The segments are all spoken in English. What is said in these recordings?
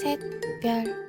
셋, 별.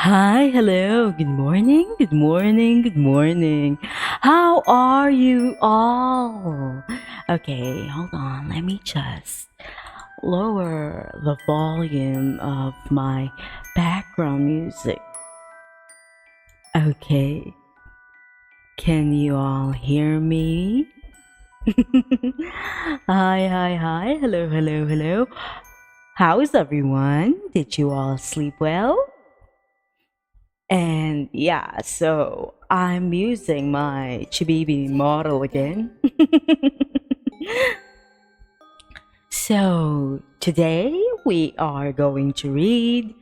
Hi, hello, good morning, good morning, good morning. How are you all? Okay, hold on, let me just lower the volume of my background music. Okay, can you all hear me? Hi, hello, hello, hello. How is everyone? Did you all sleep well? And yeah, so I'm using my Chibibi model again. So today we are going to read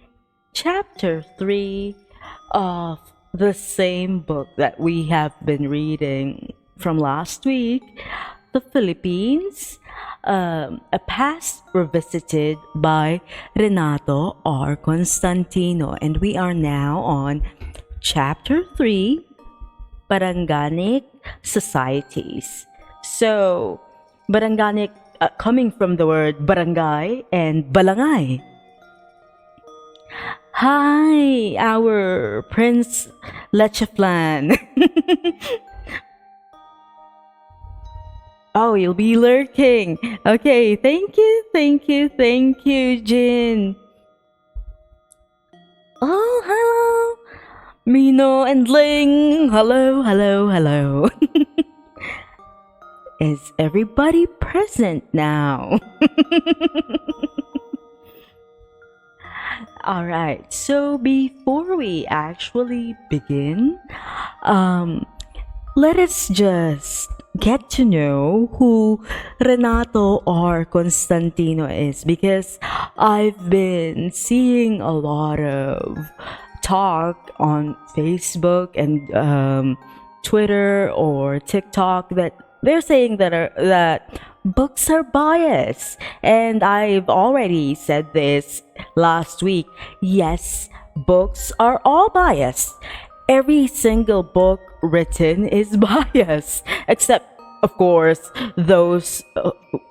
chapter 3 of the same book that we have been reading from last week, The Philippines, a past revisited by Renato R. Constantino. And we are now on chapter 3, Baranganic Societies. So, Baranganic, coming from the word barangay and balangay. Hi, our Prince Lecheflan. Oh, you'll be lurking. Okay, thank you, Jin. Oh, hello. Mino and Ling. Hello, hello, hello. Is everybody present now? All right, so before we actually begin, let us just get to know who Renato R. Constantino is, because I've been seeing a lot of talk on Facebook and Twitter or TikTok that they're saying that books are biased, and I've already said this last week. Yes, books are all biased. Every single book written is biased, except, of course, those,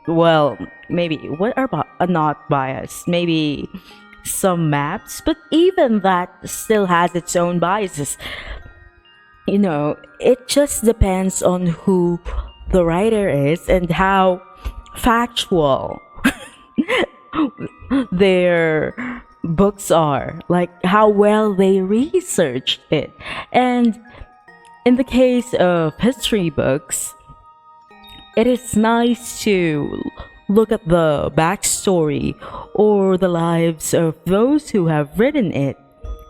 well, maybe what are not biased. Maybe some maps, but even that still has its own biases. You know, it just depends on who the writer is and how factual their books are, like how well they researched it. And in the case of history books, it is nice to look at the backstory or the lives of those who have written it.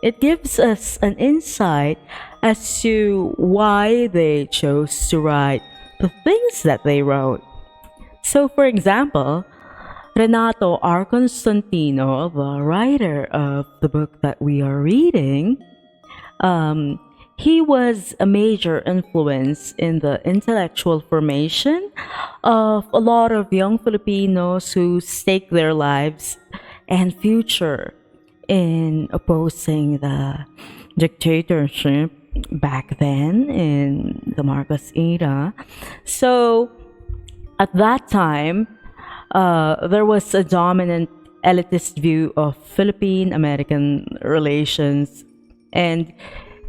It gives us an insight as to why they chose to write the things that they wrote. So, for example, Renato R. Constantino, the writer of the book that we are reading, he was a major influence in the intellectual formation of a lot of young Filipinos who stake their lives and future in opposing the dictatorship back then in the Marcos era. So at that time, there was a dominant elitist view of Philippine American relations, and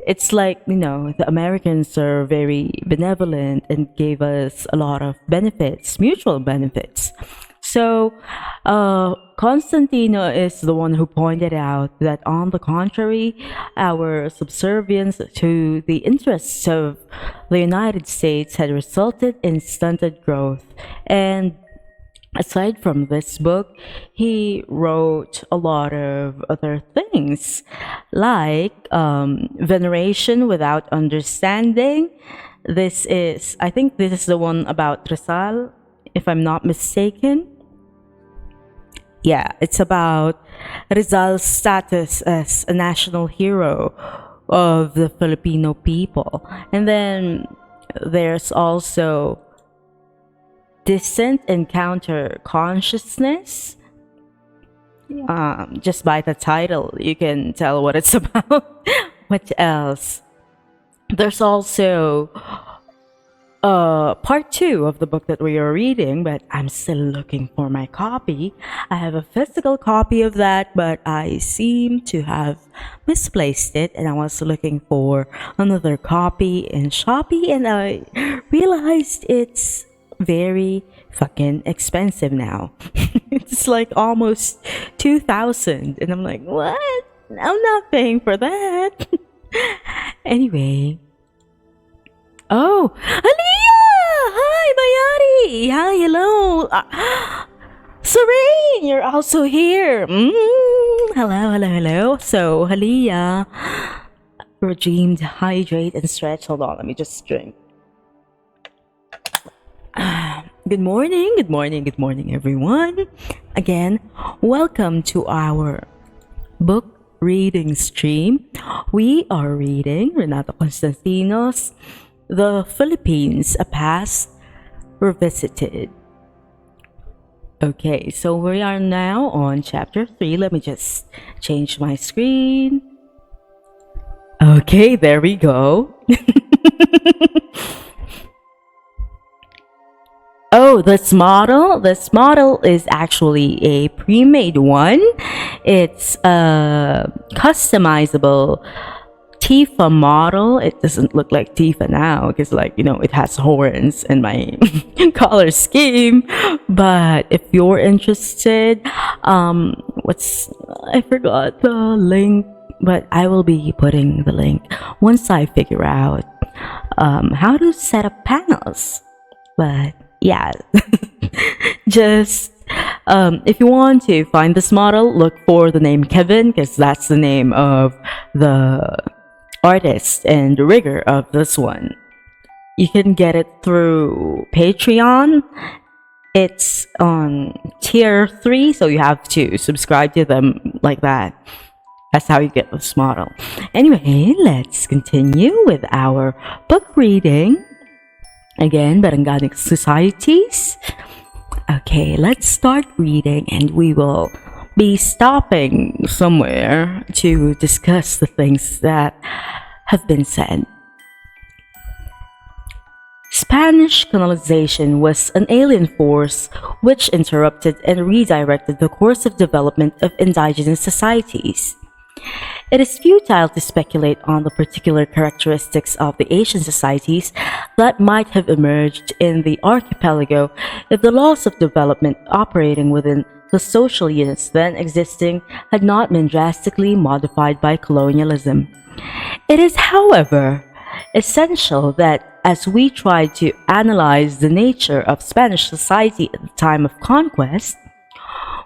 it's like, the Americans are very benevolent and gave us a lot of benefits, mutual benefits. So, Constantino is the one who pointed out that, on the contrary, our subservience to the interests of the United States had resulted in stunted growth. And aside from this book, he wrote a lot of other things, like Veneration Without Understanding. I think this is the one about Rizal, if I'm not mistaken. Yeah, it's about Rizal's status as a national hero of the Filipino people. And then there's also Distant Encounter Consciousness. Just by the title, you can tell what it's about. What else? There's also part two of the book that we are reading, but I'm still looking for my copy. I have a physical copy of that, but I seem to have misplaced it, and I was looking for another copy in Shopee, and I realized it's very fucking expensive now. It's like almost 2,000, and I'm like, what? I'm not paying for that. Anyway. Oh, Aliyah! Hi, Bayari! Hi, hello! Serene, you're also here! Hello, hello, hello. So, Aliyah, redeemed, hydrate, and stretch. Hold on, let me just drink. Good morning, good morning, good morning, everyone. Again, welcome to our book reading stream. We are reading Renato Constantino's The Philippines, A Past Revisited. Okay, so we are now on chapter 3. Let me just change my screen. Okay, there we go. Oh, this model is actually a pre-made one. It's a customizable Tifa model. It doesn't look like Tifa now because, like, you know, it has horns in my color scheme. But if you're interested, I forgot the link, but I will be putting the link once I figure out how to set up panels. But yeah, just if you want to find this model, look for the name Kevin, because that's the name of the artist and rigger of this one. You can get it through Patreon. It's on tier 3, so you have to subscribe to them like that. That's how you get this model. Anyway, let's continue with our book reading. Again, Baranganic Societies. Okay, let's start reading, and we will be stopping somewhere to discuss the things that have been said. Spanish colonization was an alien force which interrupted and redirected the course of development of indigenous societies. It is futile to speculate on the particular characteristics of the Asian societies that might have emerged in the archipelago if the laws of development operating within the social units then existing had not been drastically modified by colonialism. It is, however, essential that as we try to analyze the nature of Spanish society at the time of conquest,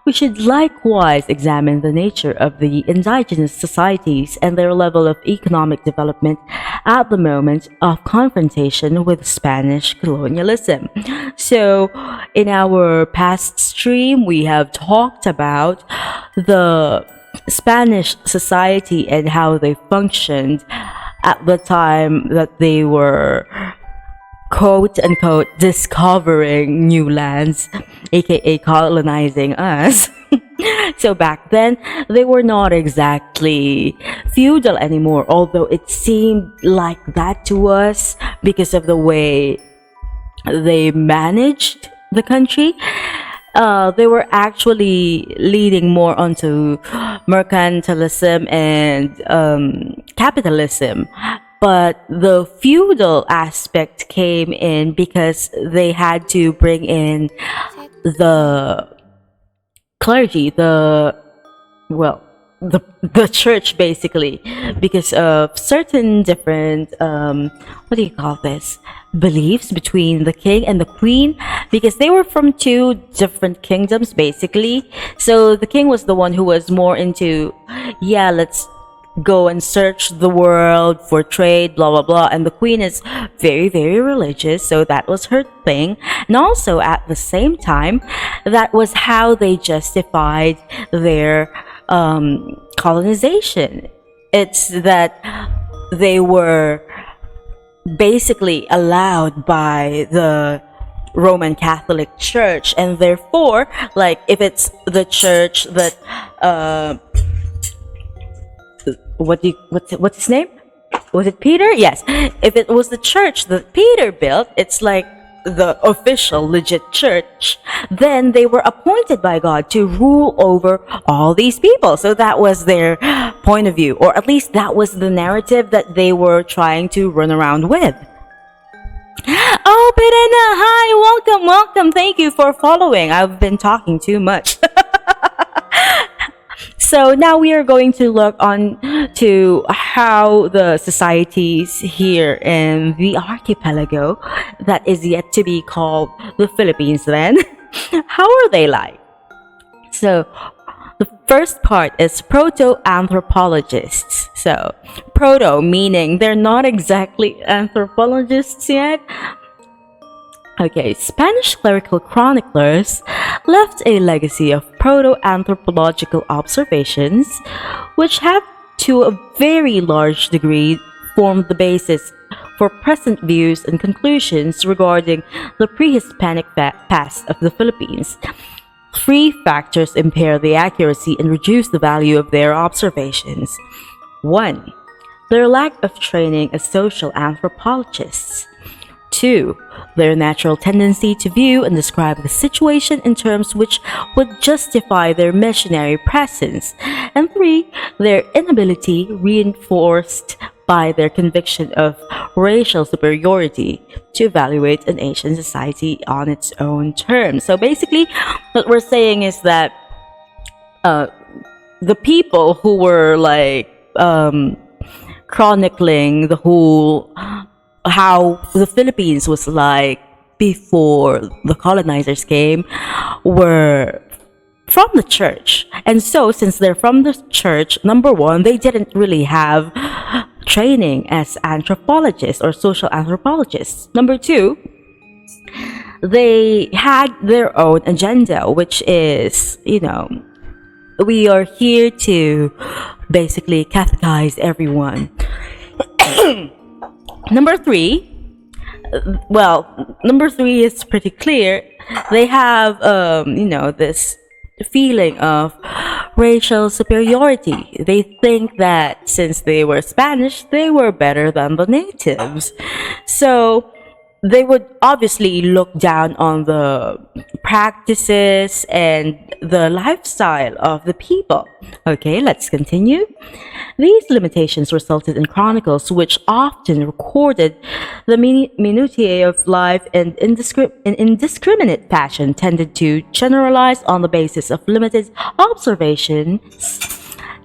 we should likewise examine the nature of the indigenous societies and their level of economic development at the moment of confrontation with Spanish colonialism. So, in our past stream, we have talked about the Spanish society and how they functioned at the time that they were quote unquote discovering new lands, aka colonizing us. So back then they were not exactly feudal anymore, although it seemed like that to us because of the way they managed the country. They were actually leading more onto mercantilism and capitalism. But the feudal aspect came in because they had to bring in the clergy, the church, basically, because of certain different what do you call this, beliefs between the king and the queen, because they were from two different kingdoms basically. So the king was the one who was more into, yeah, let's go and search the world for trade, blah blah blah, and the queen is very, very religious, so that was her thing. And also at the same time, that was how they justified their colonization. It's that they were basically allowed by the Roman Catholic Church, and therefore, like, if it's the church that what's his name? Was it Peter? Yes. If it was the church that Peter built, it's like the official legit church, then they were appointed by God to rule over all these people. So that was their point of view, or at least that was the narrative that they were trying to run around with. Oh, Perena, hi, welcome, welcome. Thank you for following. I've been talking too much. So now we are going to look on to how the societies here in the archipelago that is yet to be called the Philippines then, how are they like? So the first part is proto-anthropologists. So proto meaning they're not exactly anthropologists yet. Okay, Spanish clerical chroniclers left a legacy of proto-anthropological observations, which have to a very large degree formed the basis for present views and conclusions regarding the pre-Hispanic past of the Philippines. Three factors impair the accuracy and reduce the value of their observations. 1. Their lack of training as social anthropologists. 2. Their natural tendency to view and describe the situation in terms which would justify their missionary presence. And 3. Their inability, reinforced by their conviction of racial superiority, to evaluate an Asian society on its own terms. So basically, what we're saying is that the people who were like chronicling the whole how the Philippines was like before the colonizers came were from the church. And so since they're from the church, number one, they didn't really have training as anthropologists or social anthropologists. Number two, they had their own agenda, which is, we are here to basically catechize everyone. Number three is pretty clear. They have, this feeling of racial superiority. They think that since they were Spanish, they were better than the natives. So they would obviously look down on the practices and the lifestyle of the people. Okay, let's continue. These limitations resulted in chronicles which often recorded the minutiae of life and in indiscriminate fashion tended to generalize on the basis of limited observations,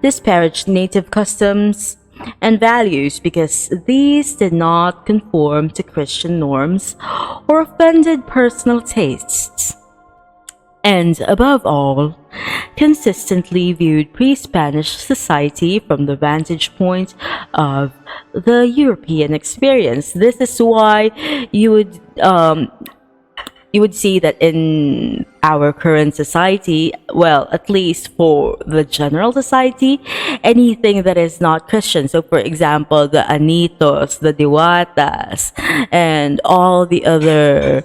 disparaged native customs and values because these did not conform to Christian norms or offended personal tastes. And above all, consistently viewed pre-Spanish society from the vantage point of the European experience. This is why you would see that in our current society, well, at least for the general society, anything that is not Christian. So, for example, the Anitos, the Diwatas, and all the other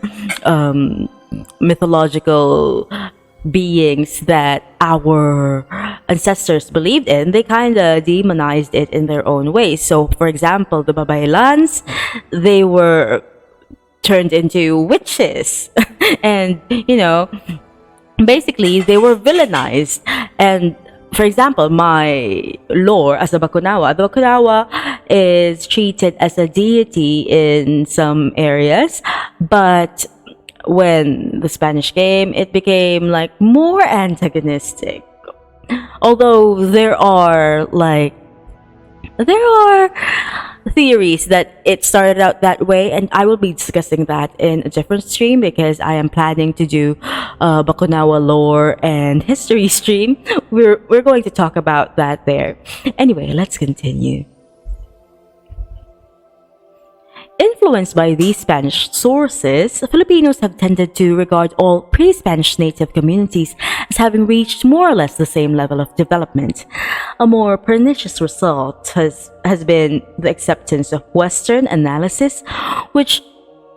mythological beings that our ancestors believed in, they kind of demonized it in their own way. So, for example, the Babaylans, they were turned into witches and basically they were villainized. And for example, my lore as a Bakunawa, the Bakunawa is treated as a deity in some areas, but when the Spanish came, it became like more antagonistic. Although there are theories that it started out that way, and I will be discussing that in a different stream because I am planning to do Bakunawa lore and history stream. We're going to talk about that there. Anyway, let's continue. Influenced by these Spanish sources, Filipinos have tended to regard all pre-Spanish native communities as having reached more or less the same level of development. A more pernicious result has been the acceptance of Western analysis, which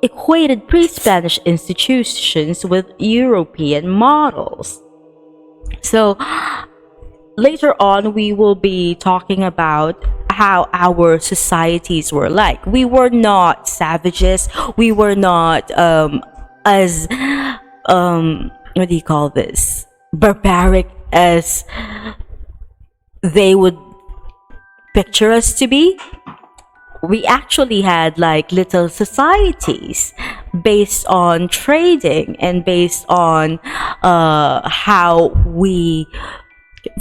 equated pre-Spanish institutions with European models. So, later on, we will be talking about how our societies were like. We were not savages. We were not as what do you call this? Barbaric as they would picture us to be. We actually had like little societies based on trading and based on how we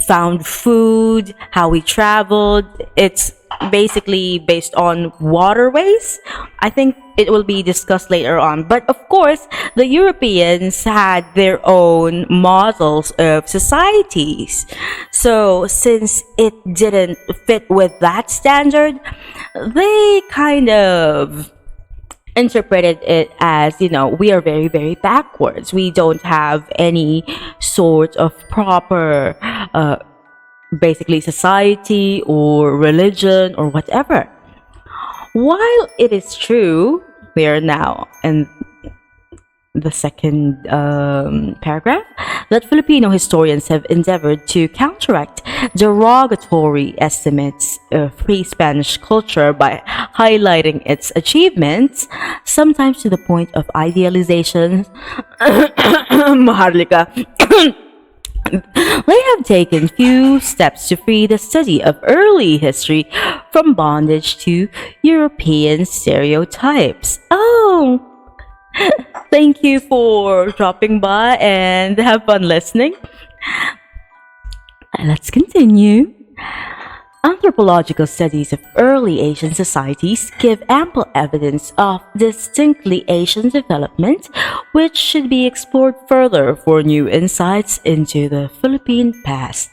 found food, how we traveled. It's basically based on waterways. I think it will be discussed later on. But of course, the Europeans had their own models of societies. So since it didn't fit with that standard, they kind of interpreted it as, we are very, very backwards. We don't have any sort of proper, basically, society or religion or whatever. While it is true, we are now in the second paragraph, that Filipino historians have endeavored to counteract derogatory estimates of pre-Spanish culture by highlighting its achievements, sometimes to the point of idealization. Maharlika. They have taken few steps to free the study of early history from bondage to European stereotypes. Oh, thank you for dropping by and have fun listening. Let's continue. Anthropological studies of early Asian societies give ample evidence of distinctly Asian development, which should be explored further for new insights into the Philippine past.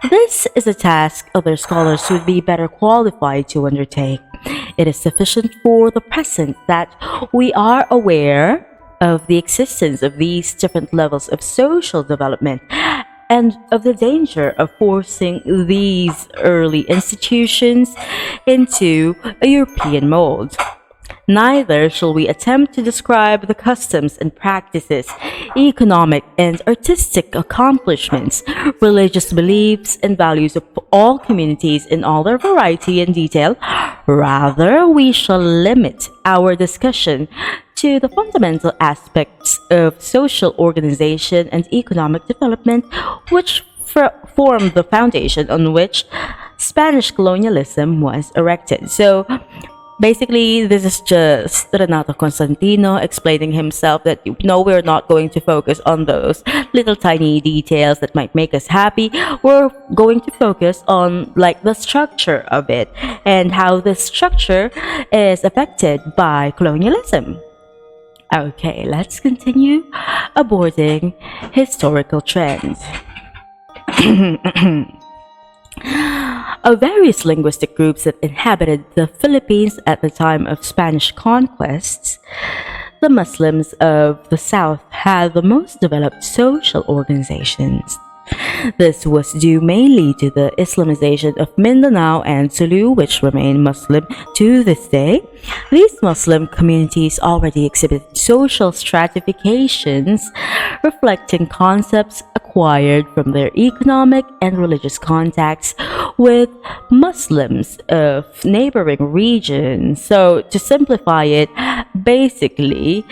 This is a task other scholars would be better qualified to undertake. It is sufficient for the present that we are aware of the existence of these different levels of social development and of the danger of forcing these early institutions into a European mold. Neither shall we attempt to describe the customs and practices, economic and artistic accomplishments, religious beliefs and values of all communities in all their variety and detail. Rather, we shall limit our discussion to the fundamental aspects of social organization and economic development, which form the foundation on which Spanish colonialism was erected. So, basically, this is just Renato Constantino explaining himself that no, we're not going to focus on those little tiny details that might make us happy. We're going to focus on like the structure of it and how this structure is affected by colonialism. Okay, let's continue aborting historical trends. Of various linguistic groups that inhabited the Philippines at the time of Spanish conquests, the Muslims of the South had the most developed social organizations. This was due mainly to the Islamization of Mindanao and Sulu, which remain Muslim to this day. These Muslim communities already exhibited social stratifications, reflecting concepts acquired from their economic and religious contacts with Muslims of neighboring regions. So, to simplify it, basically,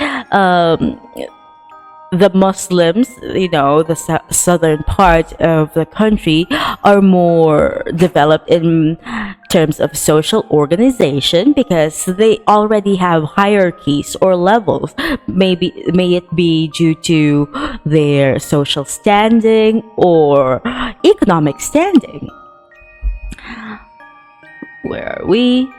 the Muslims, the southern part of the country are more developed in terms of social organization because they already have hierarchies or levels. May it be due to their social standing or economic standing. Where are we?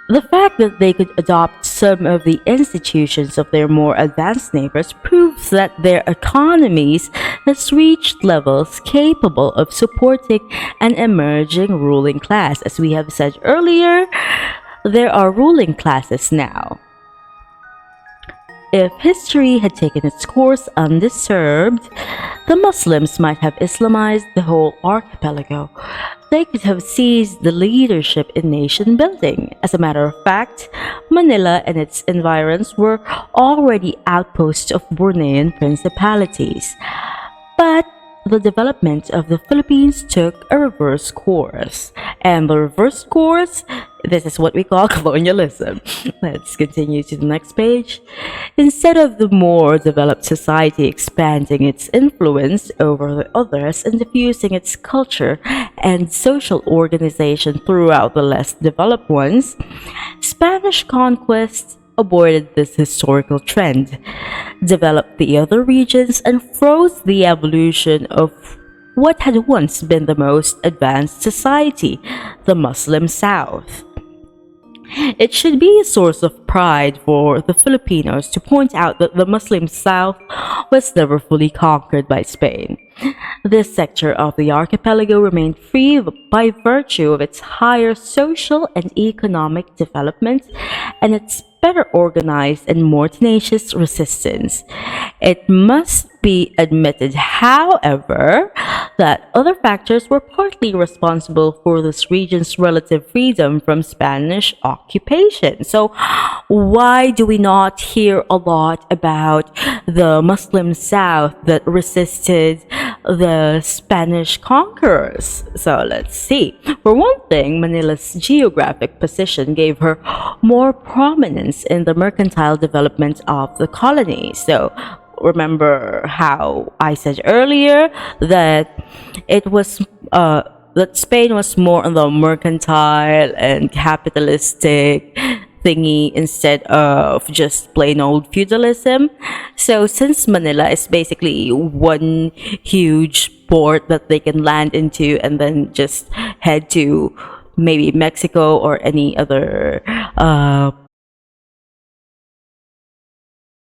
The fact that they could adopt some of the institutions of their more advanced neighbors proves that their economies has reached levels capable of supporting an emerging ruling class. As we have said earlier, there are ruling classes now. If history had taken its course undisturbed, the Muslims might have Islamized the whole archipelago. They could have seized the leadership in nation building. As a matter of fact, Manila and its environs were already outposts of Bornean principalities. But the development of the Philippines took a reverse course. And the reverse course, this is what we call colonialism. Let's continue to the next page. Instead of the more developed society expanding its influence over the others and diffusing its culture and social organization throughout the less developed ones, Spanish conquest aborted this historical trend, developed the other regions, and froze the evolution of what had once been the most advanced society, the Muslim South. It should be a source of pride for the Filipinos to point out that the Muslim South was never fully conquered by Spain. This sector of the archipelago remained free by virtue of its higher social and economic development and its better organized and more tenacious resistance. It must be admitted, however, that other factors were partly responsible for this region's relative freedom from Spanish occupation. So, why do we not hear a lot about the Muslim South that resisted the Spanish conquerors? So, let's see. For one thing, Manila's geographic position gave her more prominence in the mercantile development of the colony. So, remember how I said earlier that it was that Spain was more on the mercantile and capitalistic thingy instead of just plain old feudalism. So since Manila is basically one huge port that they can land into and then just head to maybe Mexico or any other